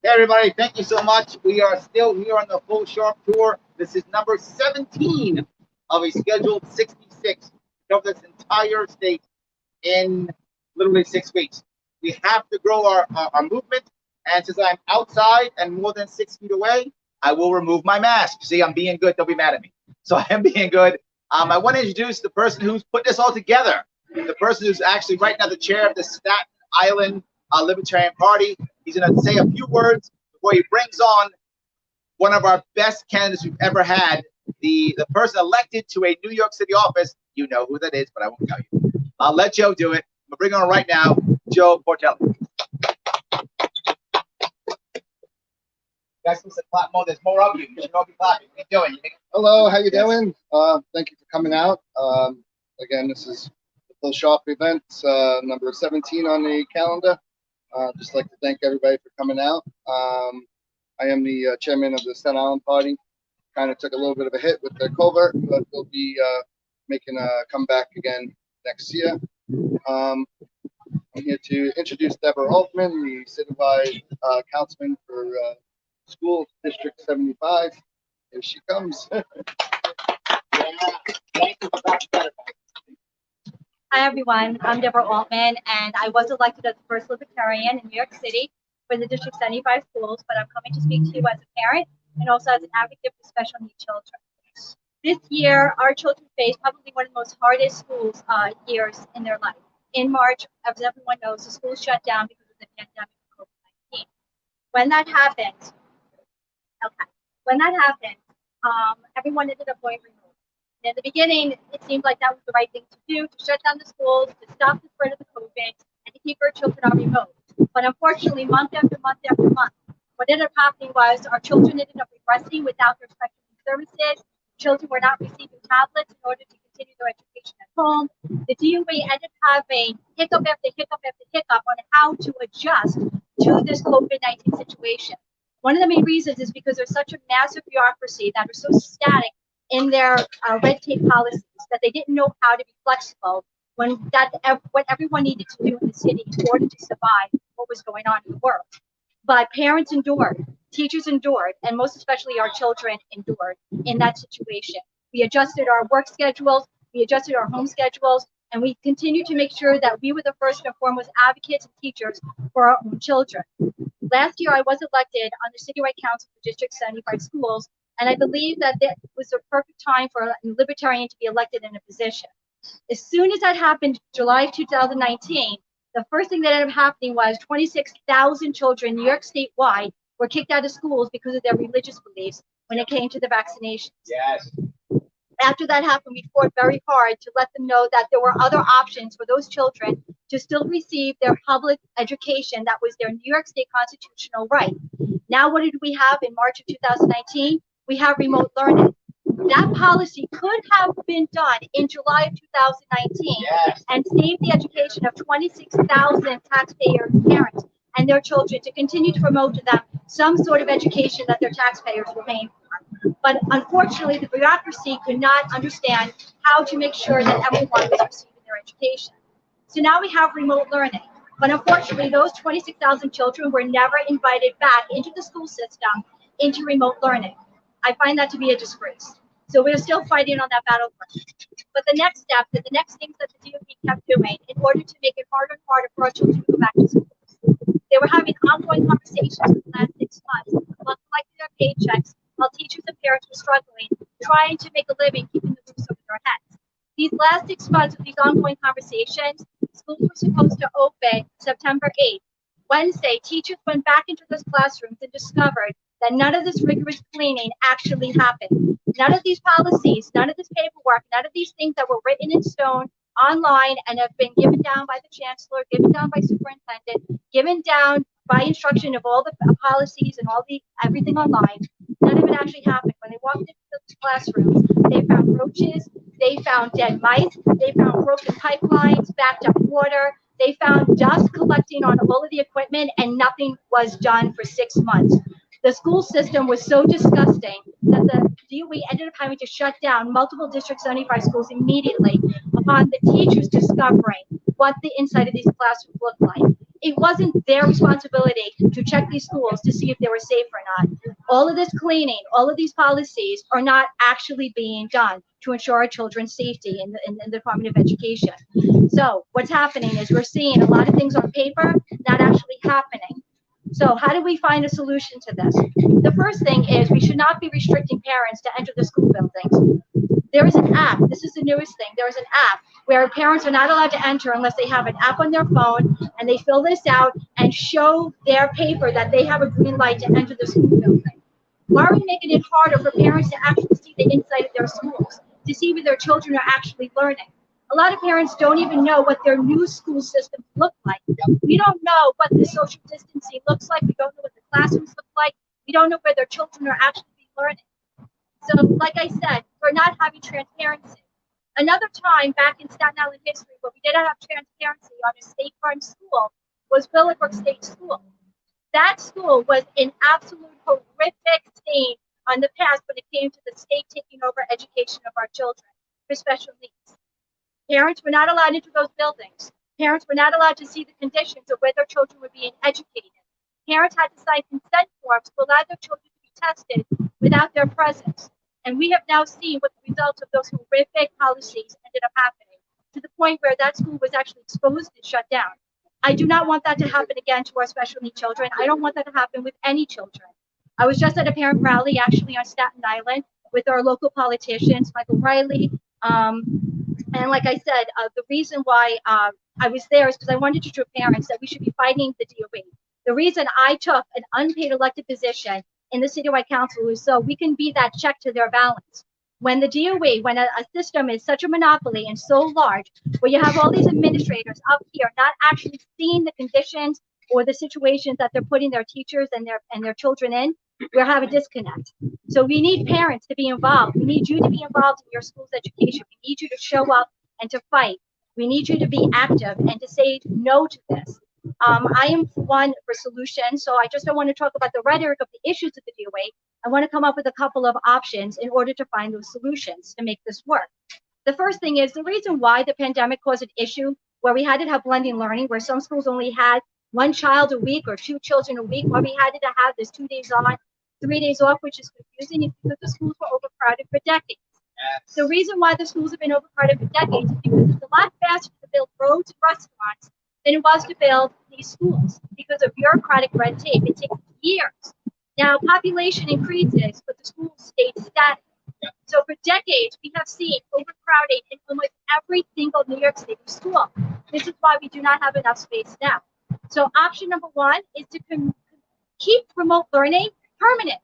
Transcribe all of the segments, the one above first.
Hey everybody, thank you so much. We are still here on the full Sharpe tour. This is number 17 of a scheduled 66 to cover this entire state in literally 6 weeks. We have to grow our movement, and since I'm outside and more than 6 feet away, I will remove my mask. See, I'm being good. Don't be mad at me. So I am being good. I want to introduce the person who's put this all together, the person who's actually right now the chair of the Staten Island Libertarian Party. He's going to say a few words before he brings on one of our best candidates we've ever had, the person elected to a New York City office. You know who that is, but I won't tell you. I'll let Joe do it. We'll bring on right now, Joe Portelli. Guys, listen, clap more. There's more of you. You should all be clapping. What are you doing? Hello, how you doing? Thank you for coming out. Again, this is the full Sharpe event, number 17 on the calendar. Just like to thank everybody for coming out. I am the chairman of the Staten Island Party. Kind of took a little bit of a hit with the covert, but we'll be making a comeback again next year. I'm here to introduce Deborah Altman, the citywide councilman for School District 75. Here she comes. Hi everyone, I'm Deborah Altman, and I was elected as the first Libertarian in New York City for the District 75 schools, but I'm coming to speak to you as a parent and also as an advocate for special needs children. This year, our children face probably one of the most hardest schools years in their life. In March, as everyone knows, the schools shut down because of the pandemic of COVID-19. When that happened, everyone ended up going remote. In the beginning, it seemed like that was the right thing to do, to shut down the schools, to stop the spread of the COVID, and to keep our children on remote. But unfortunately, month after month after month, what ended up happening was our children ended up regressing without their special needs services. Children were not receiving tablets in order to continue their education at home. The DOE ended up having hiccup after hiccup after hiccup on how to adjust to this COVID-19 situation. One of the main reasons is because there's such a massive bureaucracy that are so static in their red tape policies that they didn't know how to be flexible when what everyone needed to do in the city in order to survive what was going on in the world. But parents endured, teachers endured, and most especially our children endured in that situation. We adjusted our work schedules, we adjusted our home schedules, and we continue to make sure that we were the first and foremost advocates and teachers for our own children. Last year, I was elected on the Citywide Council for District 75 schools, and I believe that it was the perfect time for a libertarian to be elected in a position. As soon as that happened, July of 2019, the first thing that ended up happening was 26,000 children in New York statewide were kicked out of schools because of their religious beliefs when it came to the vaccinations. Yes. After that happened, we fought very hard to let them know that there were other options for those children to still receive their public education that was their New York State constitutional right. Now, what did we have in March of 2019? We have remote learning. That policy could have been done in July of 2019 and saved the education of 26,000 taxpayer parents and their children to continue to promote to them some sort of education that their taxpayers were paying for. But unfortunately, the bureaucracy could not understand how to make sure that everyone was receiving their education. So now we have remote learning. But unfortunately, those 26,000 children were never invited back into the school system into remote learning. I find that to be a disgrace. So we're still fighting on that battleground. But the next step, the next things that the DOE kept doing in order to make it harder and harder for our children to go back to school, they were having ongoing conversations for the last 6 months while collecting their paychecks, while teachers and parents were struggling, trying to make a living, keeping the roofs over their heads. These last 6 months of these ongoing conversations, schools were supposed to open September 8th. Wednesday, teachers went back into those classrooms and discovered that none of this rigorous cleaning actually happened. None of these policies, none of this paperwork, none of these things that were written in stone online and have been given down by the chancellor, given down by superintendent, given down by instruction of all the policies and everything online, none of it actually happened. When they walked into the classrooms, they found roaches, they found dead mice, they found broken pipelines, backed up water, they found dust collecting on all of the equipment, and nothing was done for 6 months. The school system was so disgusting that the DOE ended up having to shut down multiple District 75 schools immediately upon the teachers discovering what the inside of these classrooms looked like. it wasn't their responsibility to check these schools to see if they were safe or not. All of this cleaning, all of these policies are not actually being done to ensure our children's safety in the Department of Education. So what's happening is we're seeing a lot of things on paper not actually happening. So how do we find a solution to this? The first thing is we should not be restricting parents to enter the school buildings. There is an app. This is the newest thing. There is an app where parents are not allowed to enter unless they have an app on their phone and they fill this out and show their paper that they have a green light to enter the school building. Why are we making it harder for parents to actually see the inside of their schools, to see where their children are actually learning? A lot of parents don't even know what their new school systems look like. We don't know what the social distancing looks like. We don't know what the classrooms look like. We don't know where their children are actually learning. So, like I said, we're not having transparency. Another time back in Staten Island history where we didn't have transparency on a state-run school was Willowbrook State School. That school was an absolute horrific stain on the past when it came to the state taking over education of our children for special needs. Parents were not allowed into those buildings. Parents were not allowed to see the conditions of where their children were being educated. Parents had to sign consent forms to allow their children to be tested without their presence. And we have now seen what the results of those horrific policies ended up happening, to the point where that school was actually exposed and shut down. I do not want that to happen again to our special needs children. I don't want that to happen with any children. I was just at a parent rally actually on Staten Island with our local politicians, Michael Riley. And like I said, the reason why I was there is because I wanted to show parents that we should be fighting the DOE. The reason I took an unpaid elected position in the citywide council is so we can be that check to their balance. When the DOE, when a system is such a monopoly and so large, where you have all these administrators up here not actually seeing the conditions or the situations that they're putting their teachers and their children in, we have a disconnect. So we need parents to be involved. We need you to be involved in your school's education. We need you to show up and to fight. We need you to be active and to say no to this. I am one for solutions, so I just don't want to talk about the rhetoric of the issues of the DOA. I want to come up with a couple of options in order to find those solutions to make this work. The first thing is the reason why the pandemic caused an issue where we had to have blended learning, where some schools only had one child a week or two children a week, where we had to have this 2 days on, 3 days off, which is confusing, is because the schools were overcrowded for decades. The reason why the schools have been overcrowded for decades is because it's a lot faster to build roads and restaurants than it was to build these schools because of bureaucratic red tape. It takes years. Now, population increases, but the schools stayed static. So for decades, we have seen overcrowding in almost every single New York City school. This is why we do not have enough space now. So option number one is to keep remote learning permanent.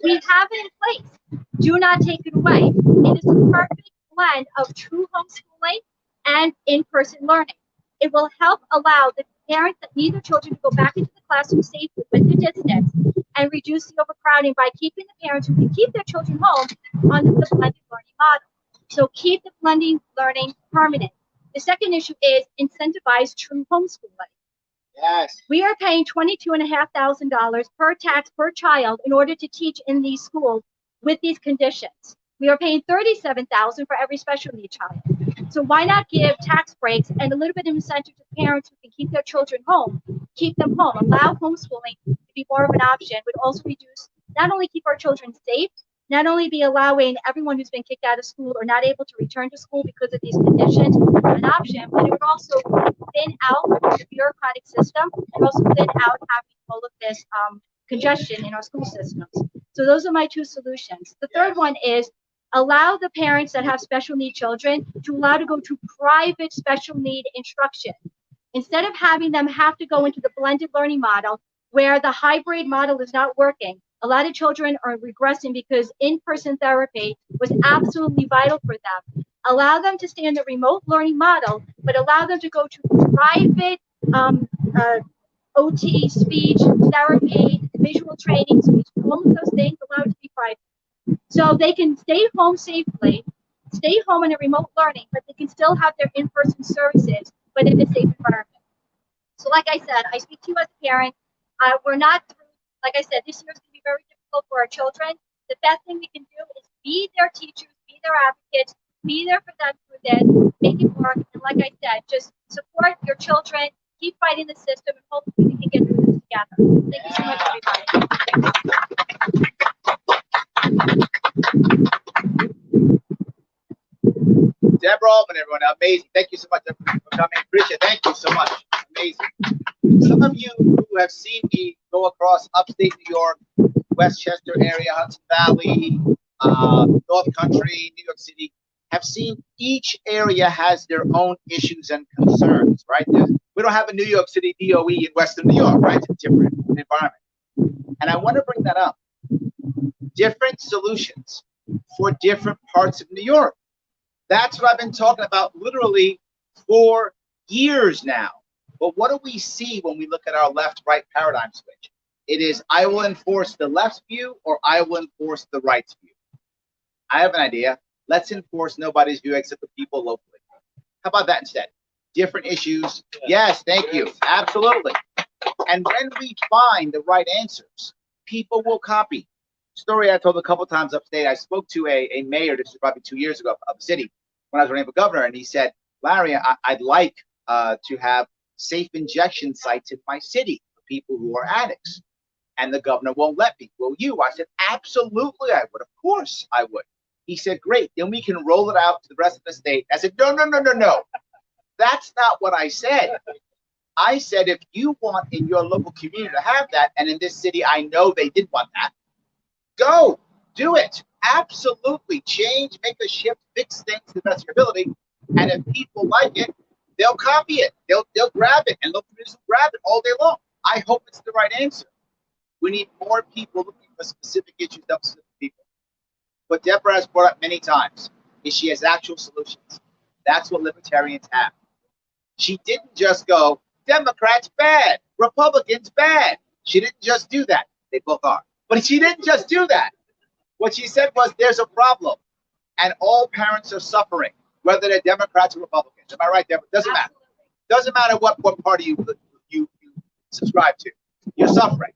We have it in place. Do not take it away. It is a perfect blend of true homeschooling and in-person learning. It will help allow the parents that need their children to go back into the classroom safely with the distance and reduce the overcrowding by keeping the parents who can keep their children home on the blended learning model. So keep the blended learning permanent. The second issue is incentivize true homeschooling. Yes. We are paying $22,500 per tax per child in order to teach in these schools with these conditions. We are paying $37,000 for every special needs child. So why not give tax breaks and a little bit of incentive to parents who can keep their children home, keep them home, allow homeschooling to be more of an option, would also reduce, not only keep our children safe, not only be allowing everyone who's been kicked out of school or not able to return to school because of these conditions an option, but it would also thin out the bureaucratic system and also thin out having all of this congestion in our school systems. So those are my two solutions. The third one is allow the parents that have special need children to allow to go to private special need instruction. Instead of having them have to go into the blended learning model where the hybrid model is not working, a lot of children are regressing because in-person therapy was absolutely vital for them. Allow them to stay in the remote learning model, but allow them to go to private OT, speech, therapy, visual training, speech, all of those things allowed to be private. So they can stay home safely, stay home in a remote learning, but they can still have their in-person services, but in a safe environment. So like I said, I speak to you as a parent. We're not through. Like I said, this year is going to be very difficult for our children. The best thing we can do is be their teachers, be their advocates, be there for them through this, make it work. And like I said, just support your children, keep fighting the system, and hopefully we can get through this together. Thank you so much, everybody. Deborah Altman, everyone, amazing. Thank you so much for coming. Appreciate it. Thank you so much. Amazing. Some of you who have seen me go across upstate New York, Westchester area, Hudson Valley, North Country, New York City, have seen each area has their own issues and concerns, right? We don't have a New York City DOE in Western New York, right? It's a different environment. And I want to bring that up. Different solutions for different parts of New York. That's what I've been talking about literally for years now. But what do we see when we look at our left-right paradigm switch? It is, I will enforce the left's view or I will enforce the right's view. I have an idea. Let's enforce nobody's view except the people locally. How about that instead? Different issues. Yes, thank you. Absolutely. And when we find the right answers, people will copy. Story I told a couple times upstate. I spoke to a mayor, this was probably 2 years ago, of the city when I was running for governor, and he said, Larry, I'd like to have safe injection sites in my city for people who are addicts. And the governor won't let me. Will you? I said, absolutely I would. Of course I would. He said, great. Then we can roll it out to the rest of the state. I said, no. That's not what I said. I said, if you want in your local community to have that, and in this city, I know they did want that, go do it. Absolutely. Change, make a shift, fix things to the best of your ability. And if people like it, they'll copy it. They'll grab it and local communities will grab it all day long. I hope it's the right answer. We need more people looking for specific issues, not specific people. What Deborah has brought up many times is she has actual solutions. That's what libertarians have. She didn't just go, Democrats bad, Republicans bad. She didn't just do that. They both are. But she didn't just do that. What she said was there's a problem, and all parents are suffering, whether they're Democrats or Republicans. Am I right, Deborah? Doesn't matter. Doesn't matter what party you subscribe to. You're suffering.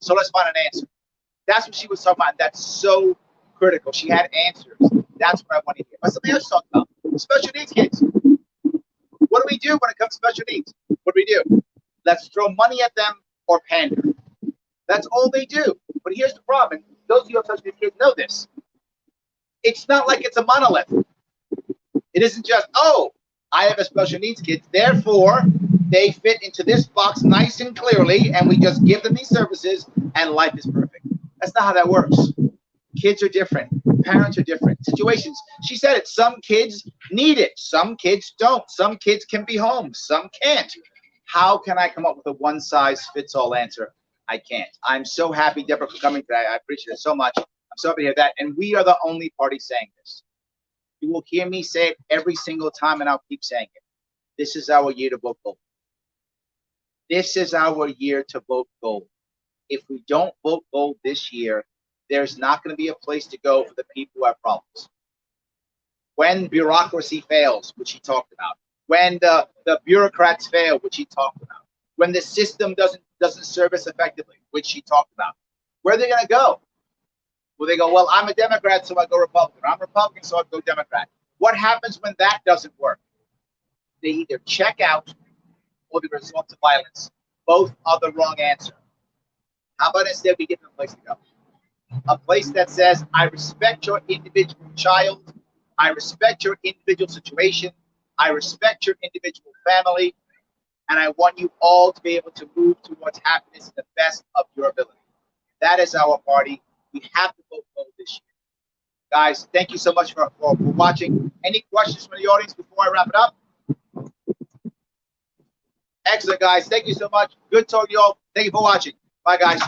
So let's find an answer. That's what she was talking about. That's so critical. She had answers. That's what I want to hear. But something else talking about special needs kids. What do we do when it comes to special needs? What do we do? Let's throw money at them or pander. That's all they do. But here's the problem. Those of you who have special needs kids know this. It's not like it's a monolith. It isn't just, oh, I have a special needs kid, therefore they fit into this box nice and clearly, and we just give them these services, and life is perfect. That's not how that works. Kids are different. Parents are different. Situations. She said it. Some kids need it. Some kids don't. Some kids can be home. Some can't. How can I come up with a one-size-fits-all answer? I can't. I'm so happy, Deborah, for coming today. I appreciate it so much. I'm so happy to hear that. And we are the only party saying this. You will hear me say it every single time, and I'll keep saying it. This is our year to vote gold. This is our year to vote gold. If we don't vote gold this year, there's not going to be a place to go for the people who have problems. When bureaucracy fails, which he talked about, when the bureaucrats fail, which he talked about, when the system doesn't serve us effectively, which he talked about, where are they going to go? Well, they go, well, I'm a Democrat, so I go Republican. I'm a Republican, so I go Democrat. What happens when that doesn't work? They either check out or they resort to violence. Both are the wrong answer. How about instead we give them a place to go? A place that says, I respect your individual child. I respect your individual situation. I respect your individual family. And I want you all to be able to move towards happiness to the best of your ability. That is our party. We have to vote gold this year. Guys, thank you so much for watching. Any questions from the audience before I wrap it up? Excellent, guys. Thank you so much. Good talking to you all. Thank you for watching. Bye, guys.